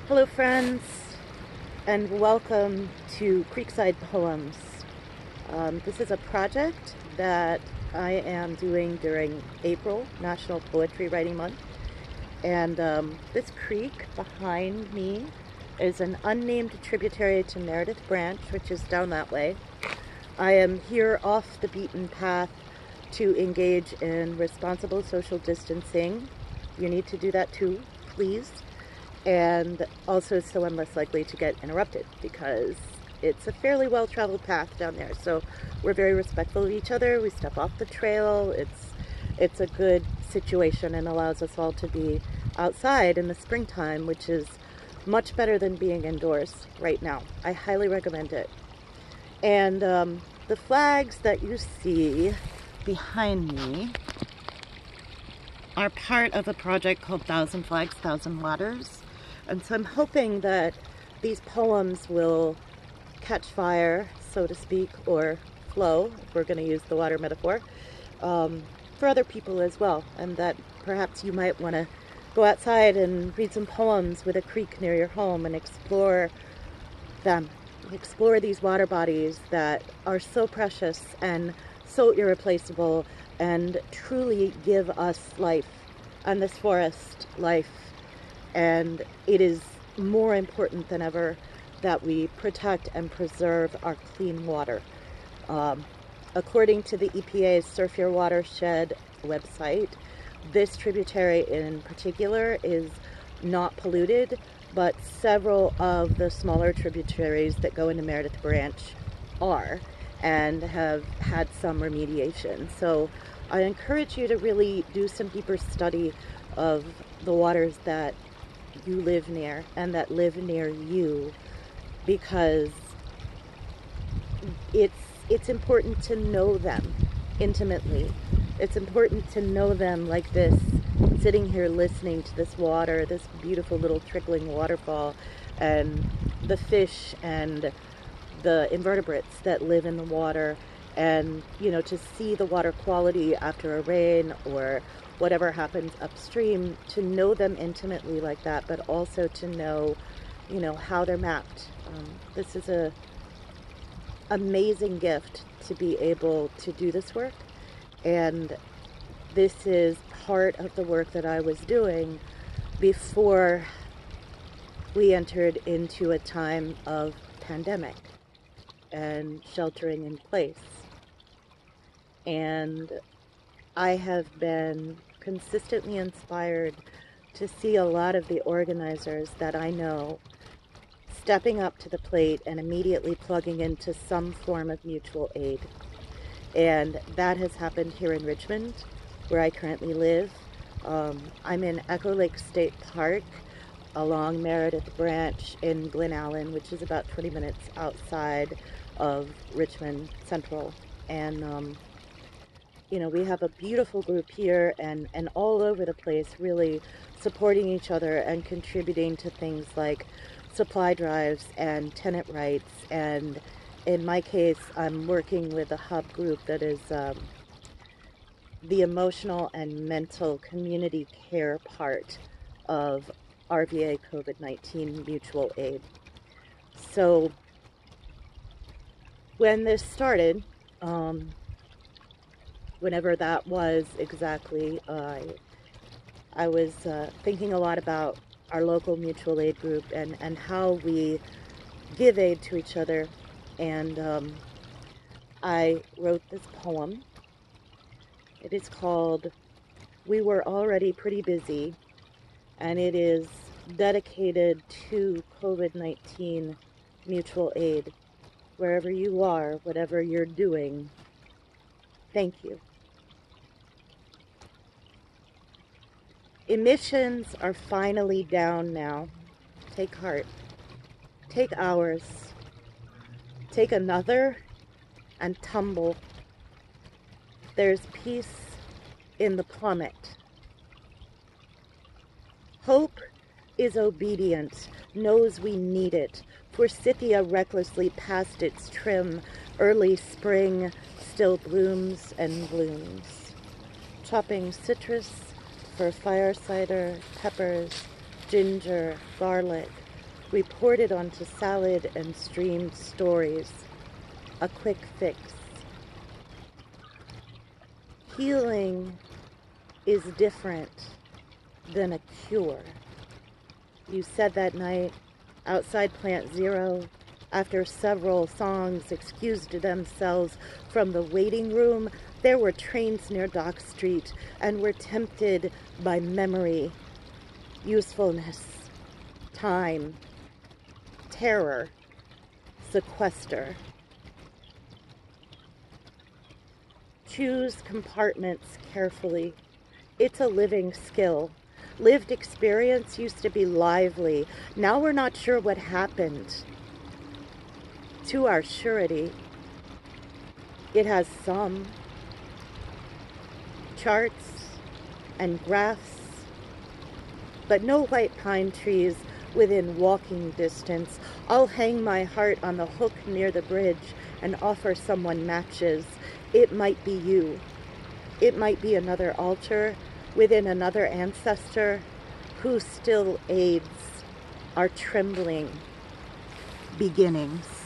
Hello friends, and welcome to Creekside Poems. This is a project that I am doing during April, National Poetry Writing Month. And this creek behind me is an unnamed tributary to Meredith Branch, which is down that way. I am here off the beaten path to engage in responsible social distancing. You need to do that too, please. And also so I'm less likely to get interrupted because it's a fairly well-traveled path down there. So we're very respectful of each other. We step off the trail. It's a good situation and allows us all to be outside in the springtime, which is much better than being indoors right now. I highly recommend it. And the flags that you see behind me are part of a project called 1,000 Flags, 1,000 Waters. And so I'm hoping that these poems will catch fire, so to speak, or flow, if we're going to use the water metaphor, for other people as well. And that perhaps you might want to go outside and read some poems with a creek near your home and explore them. Explore these water bodies that are so precious and so irreplaceable and truly give us life, and this forest life. And it is more important than ever that we protect and preserve our clean water. According to the EPA's Surf Your Watershed website, this tributary in particular is not polluted, but several of the smaller tributaries that go into Meredith Branch are and have had some remediation. So I encourage you to really do some deeper study of the waters that you live near and that live near you, because it's important to know them intimately. It's important to know them like this, sitting here listening to this water, this beautiful little trickling waterfall, and the fish and the invertebrates that live in the water, and to see the water quality after a rain or whatever happens upstream, to know them intimately like that, but also to know how they're mapped. This is a amazing gift to be able to do this work, and this is part of the work that I was doing before we entered into a time of pandemic and sheltering in place. And I have been consistently inspired to see a lot of the organizers that I know stepping up to the plate and immediately plugging into some form of mutual aid. And that has happened here in Richmond, where I currently live. I'm in Echo Lake State Park along Meredith Branch in Glen Allen, which is about 20 minutes outside of Richmond Central. And we have a beautiful group here and all over the place, really supporting each other and contributing to things like supply drives and tenant rights. And in my case, I'm working with a hub group that is the emotional and mental community care part of RVA COVID-19 mutual aid. So when this started, whenever that was exactly, I was thinking a lot about our local mutual aid group and how we give aid to each other. And I wrote this poem. It is called We Were Already Pretty Busy, and it is dedicated to COVID-19 mutual aid. Wherever you are, whatever you're doing, thank you. Emissions are finally down now. Take heart. Take ours. Take another and tumble. There's peace in the plummet. Hope is obedient, knows we need it. Forsythia recklessly past its trim. Early spring still blooms and blooms. Chopping citrus for fire cider, peppers, ginger, garlic, reported onto salad and streamed stories, a quick fix. Healing is different than a cure. You said that night, outside Plant Zero, after several songs excused themselves from the waiting room, there were trains near Dock Street and were tempted by memory, usefulness, time, terror, sequester. Choose compartments carefully. It's a living skill. Lived experience used to be lively. Now we're not sure what happened to our surety. It has some charts and graphs, but no white pine trees within walking distance. I'll hang my heart on the hook near the bridge and offer someone matches. It might be you. It might be another altar within another ancestor who still aids our trembling beginnings.